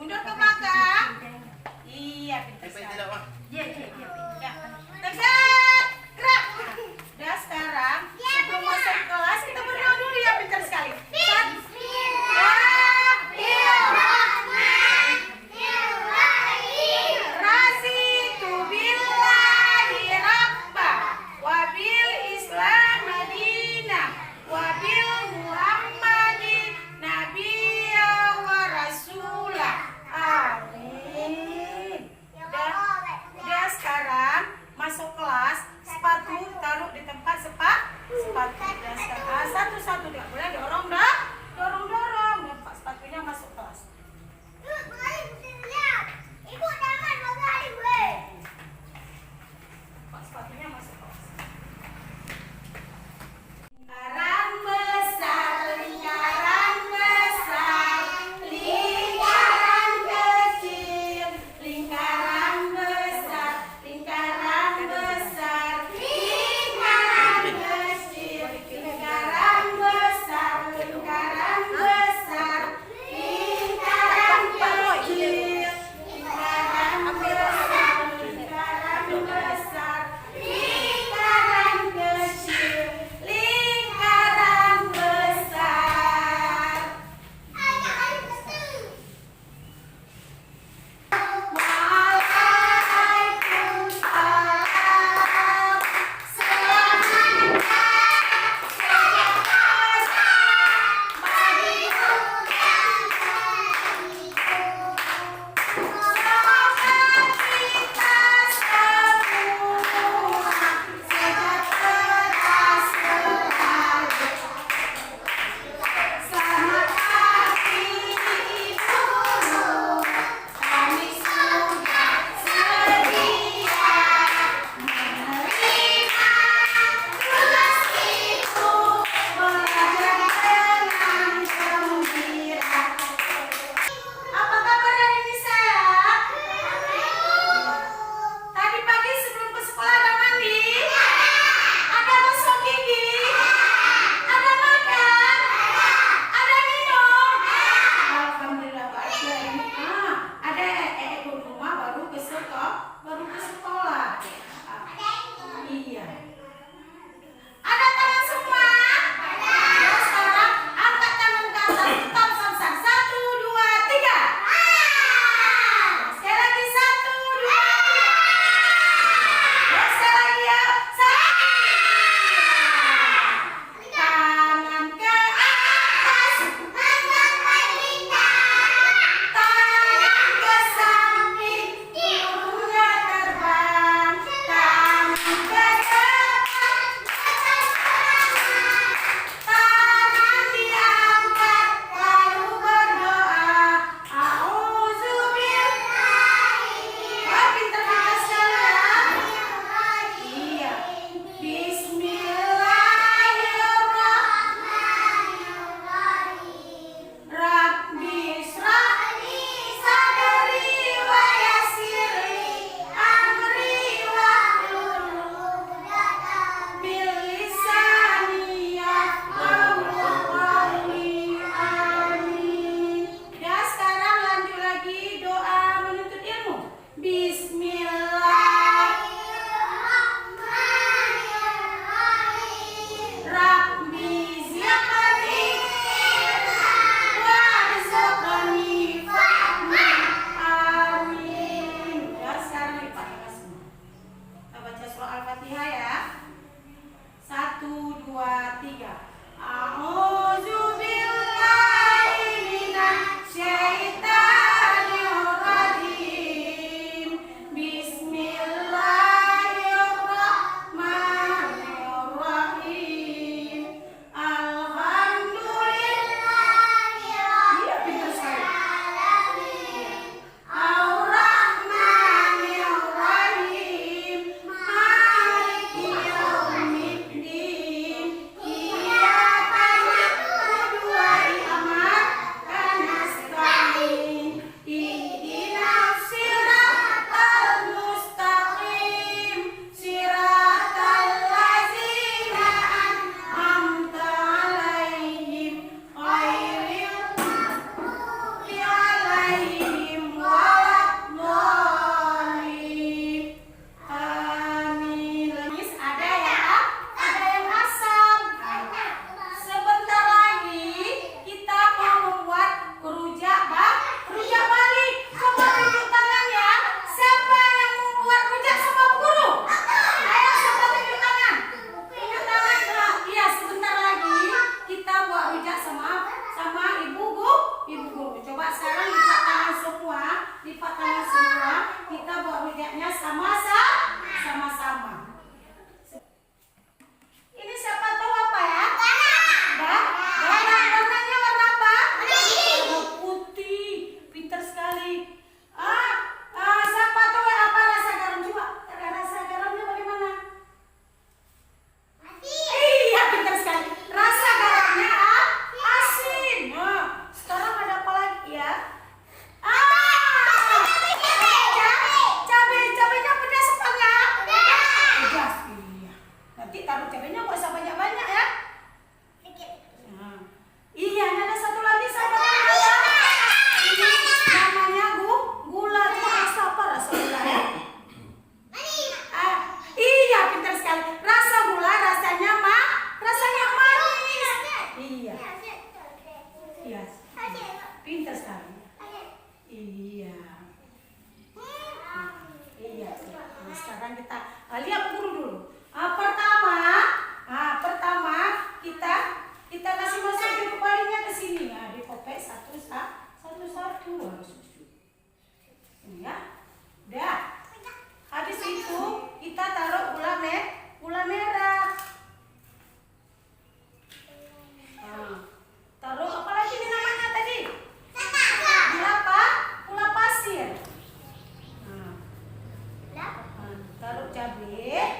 Mundur ke belakang. Iya, pintar sekali. Iya. Tegak, gerak. Udah sekarang sebelum masuk kelas kita berdoa dulu ya, pintar sekali. Coba sekarang lipat tangan semua, lipat tangan semua. Kita buat rujaknya sama-sama. Ini siapa tahu apa ya? Warnanya warna apa? Warna putih. Pintar sekali. Siapa tahu apa rasa garam? Coba rasa garamnya bagaimana? Iya, pintar sekali. Rasa garamnya asin. Nah, sekarang ada apa lagi ya? Cabenya pedas apa enggak? Pedas. Iya. Nanti taruh cabenya nggak usah banyak-banyak ya. Nah. Iya, ada satu lagi sama ini namanya gula. Cuma rasa apa rasa gula ya? Iya, pintar sekali. Rasa gula rasanya manis. Iya. Iya. Pintar sekali. Iya. Iya. Nah, sekarang kita lihat guru dulu. Pertama kita kasih masuk jeruk parinya ke sini ya, dikopek satu harus susu. Ini ya. Udah. Habis itu kita taruh gula merah. Taruh apa lagi nih namanya tadi? Gula apa? Gula pasir. Taruh cabai.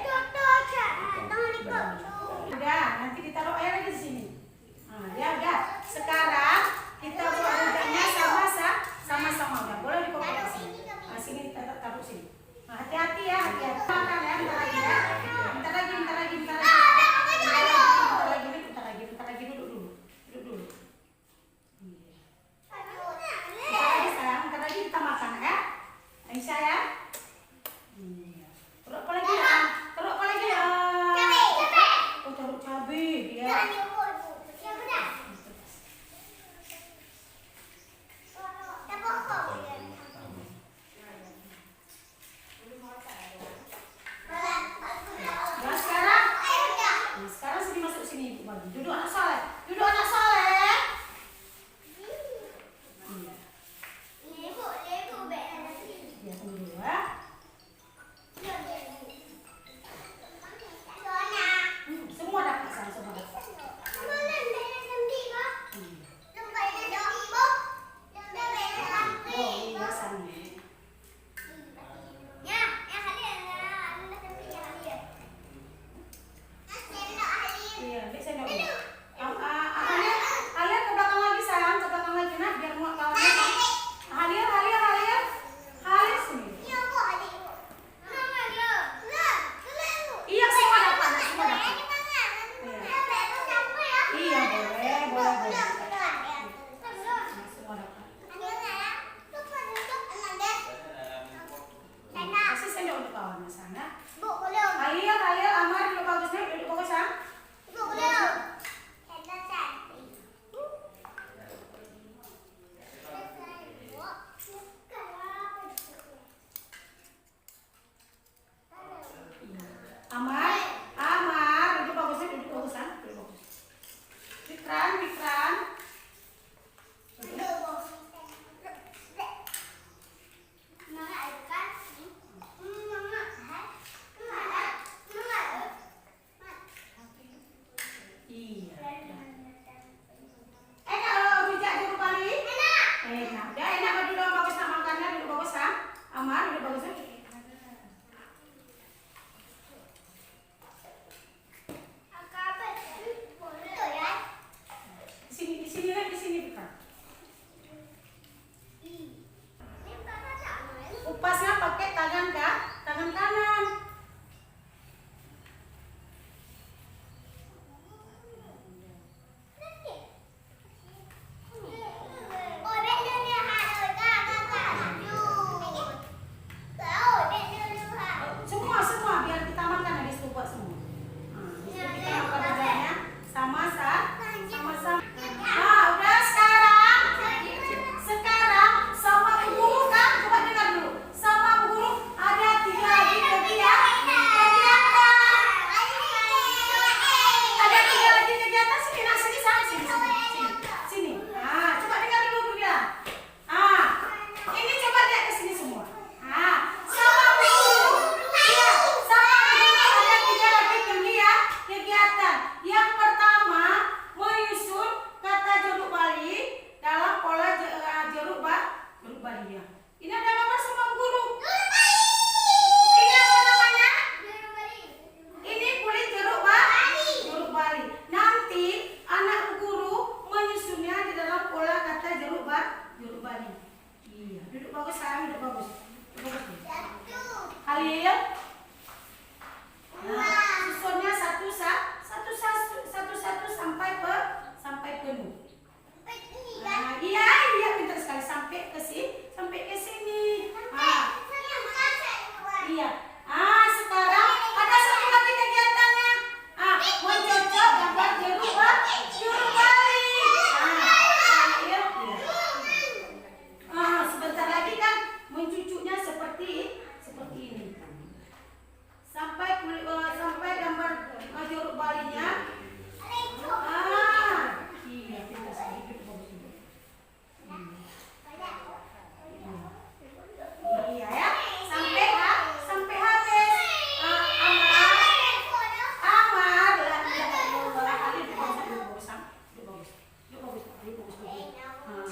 Duduk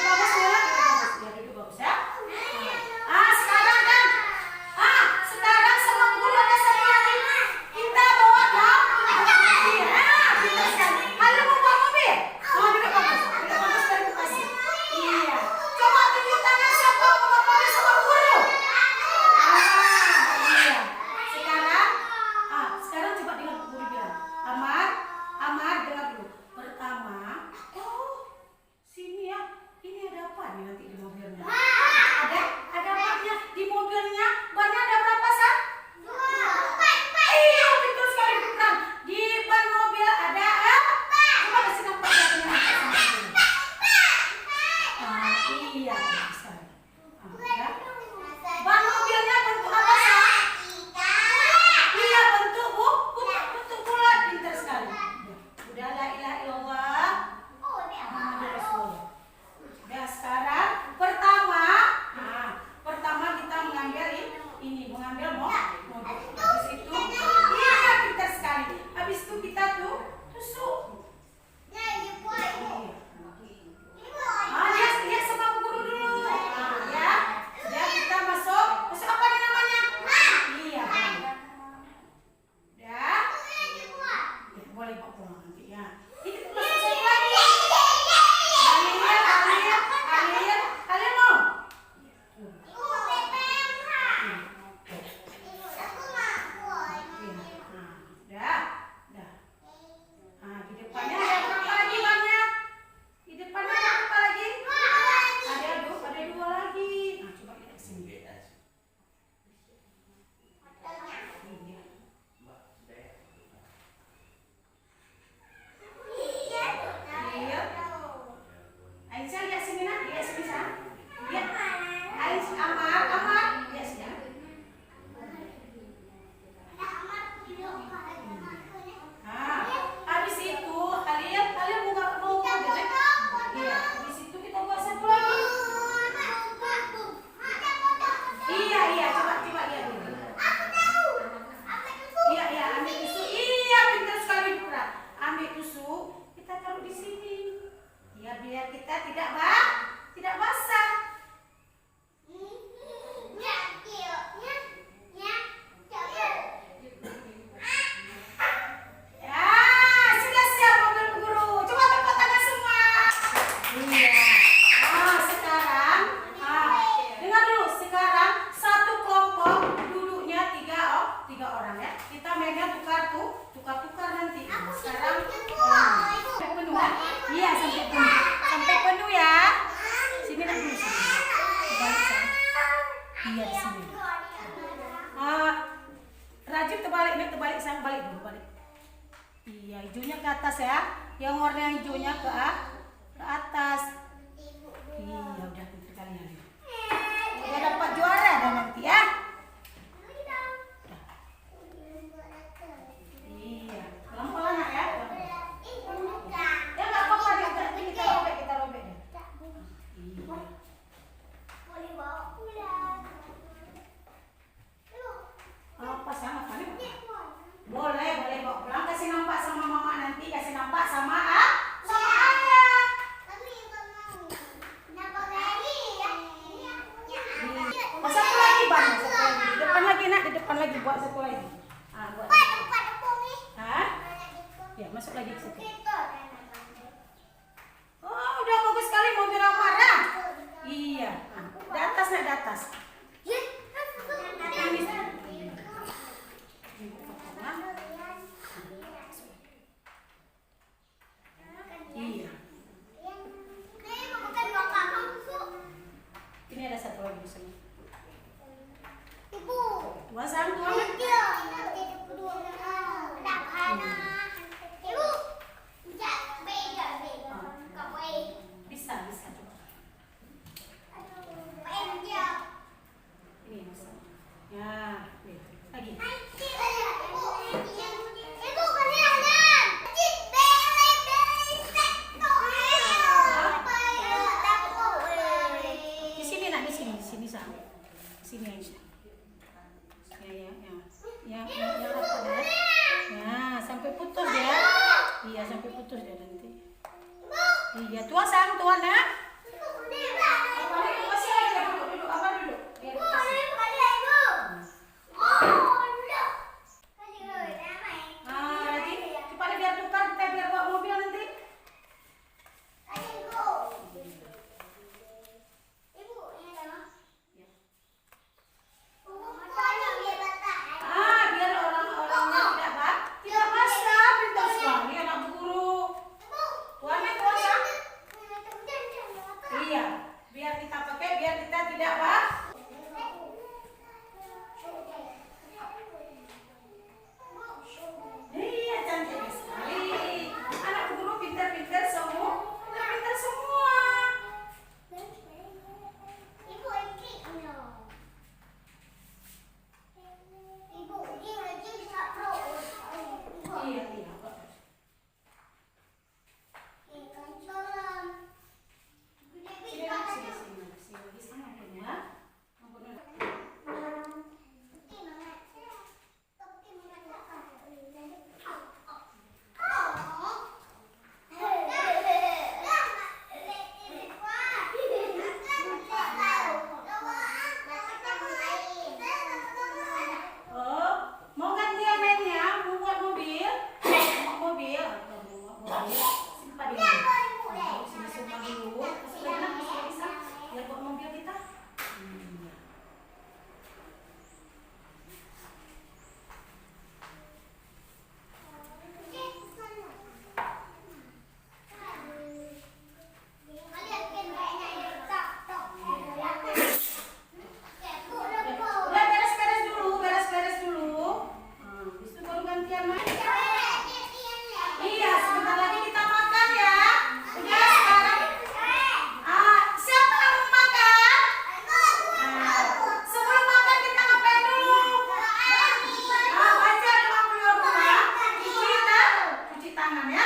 bagus ya. Ya, duduk bagus ya. Sekarang kan. Sekarang sama guru ada satu lagi. Kita bawa dong. Iya, kita sekali. Halo, mau bawa mobil? Duduk bagus. Duduk bagus dari kasih. Iya. Coba tunjuk tangan siapa mau bawa mobil sama guru. Iya. Sekarang coba dengar guru bilang. Amar, dengar dulu. Pertama, sini ya. Ini ada apa nih nanti di mobilnya? Ada apa di mobilnya? Bannya ada berapa, Sa? 2. Iya, betul sekali, bukan. Di ban mobil ada coba kasih nampak iya, bisa. Ban mobilnya bentuk apa, Sa? Iya, bentuk bentuk bulat. Pintar sekali. Udah, la ilaha illallah. Muhammadur Rasulullah. Nah, sekarang pertama kita mengambil mobil. Habis itu, iya, pintar sekali. Habis itu kita tusuk. Lihat sama guru dulu. Ya kita masuk apa nih namanya? Iya. Ya. Boleh bawa pulang nanti ya. Ini masuk satu lagi. Kalian mau? Di depannya ada berapa lagi banyak? Di depannya ada berapa lagi? Ada 2 lagi. Coba lihat sini. Iya. Aisyah lihat sini nak, lihat sini Sa. Lihat. Aisyah, Amar, lihat sini. Habis itu kalian mau mobil. Iya, habis itu kita buat satu lagi. Iya, coba lihat dulu. Iya, ambil tusuk. Iya, pintar sekali Pura. Ambil tusuk, kita taruh di sini. Ya, biar kita tidak basah. Sudah siap mobil guru. Coba tepuk tangan semua. Iya. Sekarang dengar dulu. Sekarang satu kelompok duduknya 3 orang ya. Kita mainnya tukar nanti. Sekarang sampai penuh ya. Iya, sampai penuh ya. Sini nak dulu sini. Balik Sa. Iya, di sini. Rajib terbalik Sa, balik dulu, balik. Iya, hijaunya ke atas ya. Yang warna hijaunya ke atas. Iya, udah pintar kalian. Udah dapat juara dah nanti ya. Iya, pelan-pelan nak ya. Ya nggak apa-apa, kita robek deh. Iya. Apa sama kali? Boleh bawa pulang. Kasih nampak sama mama nanti. Kasih nampak sama ayah. Satu lagi bang. Di depan lagi buat satu lagi. Buat. Ya, masuk lagi ke situ. Oh, udah bagus sekali mobil Amar ya. Iya. Di atas. Iya. Ini ada satu lagi di sini. Wasang tuan. Bisa coba. Ini masuk. Ya, lagi. Di sini Sa. Sini Aisyah. Ya, rapat ya. Ya, sampai putus ya. Iya, sampai putus ya nanti. Iya. Ya tuan sayang tuan ya. Kasih aja duduk apa duduk. Biar dikasih. Nanti cepat biar tukar kita biar bawa mobil nanti. Biar orang-orangnya tidak basah. Pintar sekali anak guru. Tuannya tuan ya. Iya, biar kita pakai biar kita tidak Iya, cantik sekali. Anak guru pintar-pintar semua. Pintar semua. Iya, iya. Mau gantian mainnya? Mau buat mobil? Mau mobil? Simpan dulu. Sini simpan dulu. Masuk lagi nak, masuk lagi sah. Biar buat mobil kita. Udah beres-beres dulu, beres-beres dulu. Habis itu baru gantian main. Iya, sebentar lagi kita makan ya. Udah sekarang. Siapa yang mau makan? Sebelum makan kita ngapain dulu? Baca doa keluar rumah. Cuci tangan ya.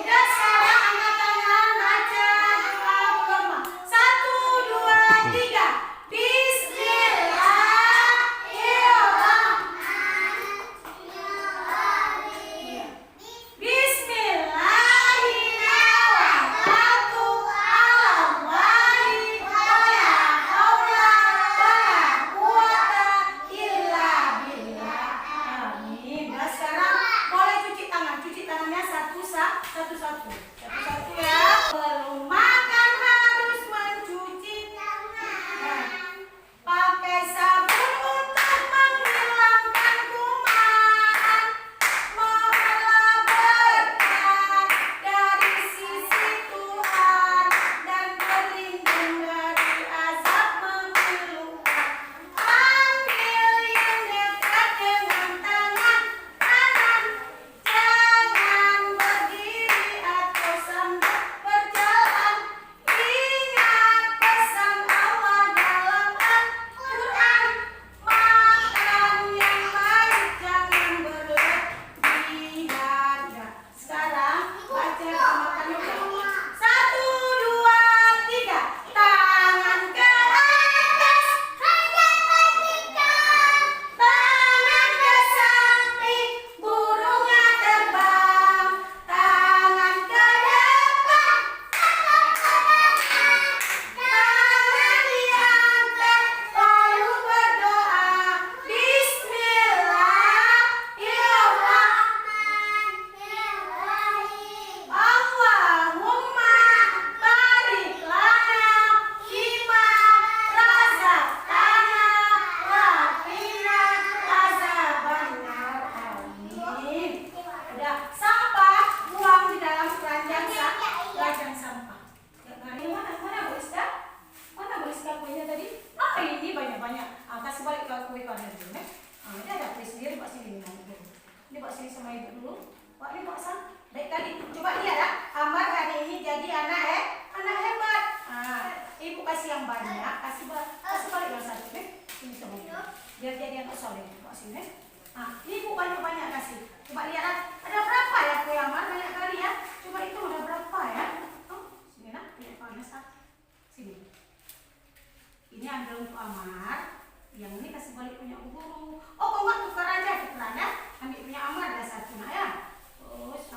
Udah sekarang angkat tangan, baca doa keluar rumah. 1, 2, 3. Satu-satu ya. Belum makan harus mencuci tangan. Pakai sabun untuk menghilangkan kuman. Mohonlah berkah dari sisi Tuhan dan berlindung dari azab memilukan. Ambil yang dekat dengan tangan kanan. Jangan berdiri atau sambil berjalan. Ingat pesan Allah dalam Al-Quran. Makan yang baik, jangan berlebihan. Sekarang baca makan udah. 1, 2, 3. Tangan ke atas. Tangan ke samping. Burungnya terbang. Tangan ke depan. Tangan diangkat lalu berdoa. Bismillahirrahmanirrahim. Allahumma barik lana fima razaqtana wa qina azabannar. Amin. Udah, sampah buang di dalam keranjang sampah. Ini mana Bu Iska? Mana Bu Iska kuenya tadi? Ini banyak-banyak. Kasih balik ke kue kalian dulu ya. Ini ada kue sendiri, Pak sini ini Pak sini sama Ibu dulu. Pak ini Pak Sang. Baik kali. Coba lihat ya. Amar hari ini jadi anak hebat. Ibu kasih yang banyak, kasih balik yang satu nih. Ini sama Ibu. Biar jadi anak soleh. Pak sini. Ini Ibu banyak-banyak kasih. Coba lihat ada berapa ya kue Amar? Banyak kali ya. Coba itu ada berapa ya? Sini nak, punya panas sini. Ini ambil untuk Amar. Yang ini kasih balik punya guru. Oh, kok nggak tukar aja tukeran ya? Ambil punya Amar ada satu nak ya. Terus